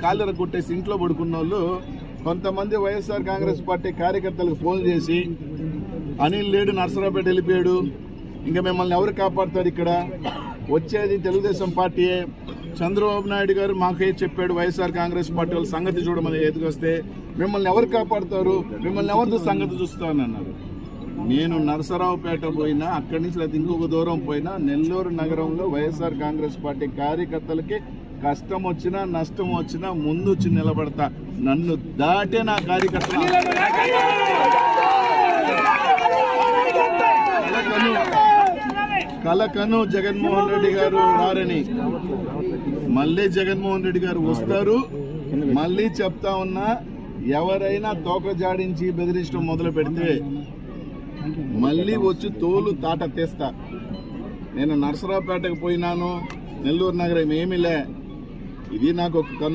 కాళ్ళర కొట్టేసి ఇంట్లో పడుకున్న వాళ్ళు కొంతమంది వైఎస్ఆర్ కాంగ్రెస్ పార్టీ కార్యకర్తలకు ఫోన్ చేసి అనిల్ లేడు, నర్సరావుపేట వెళ్ళిపోయాడు, ఇంకా మిమ్మల్ని ఎవరు కాపాడుతారు, ఇక్కడ వచ్చేది తెలుగుదేశం పార్టీయే, చంద్రబాబు నాయుడు గారు మాకే చెప్పాడు వైఎస్ఆర్ కాంగ్రెస్ పార్టీ వాళ్ళ సంగతి చూడమని ఎదుకొస్తే మిమ్మల్ని ఎవరు కాపాడుతారు, మిమ్మల్ని ఎవరితో సంగతి చూస్తానన్నారు. నేను నర్సరావుపేట పోయినా, అక్కడి నుంచి లేదా ఇంకొక దూరం పోయినా, నెల్లూరు నగరంలో వైఎస్ఆర్ కాంగ్రెస్ పార్టీ కార్యకర్తలకి కష్టం వచ్చినా నష్టం వచ్చినా ముందు వచ్చి నిలబడతా. నన్ను దాటే నా కార్యకర్తలు కలకను జగన్మోహన్ రెడ్డి గారు రారని, మళ్ళీ జగన్మోహన్ రెడ్డి గారు వస్తారు. మళ్ళీ చెప్తా ఉన్నా, ఎవరైనా తోక జాడించి బెదిరించడం మొదలు పెడితే మళ్ళీ వచ్చి తోలు తాట తీస్తా. నేను నర్సరావుపేటకు పోయినాను, నెల్లూరు నగరం ఏమీ లే, ఇది నాకు ఒక కన్ను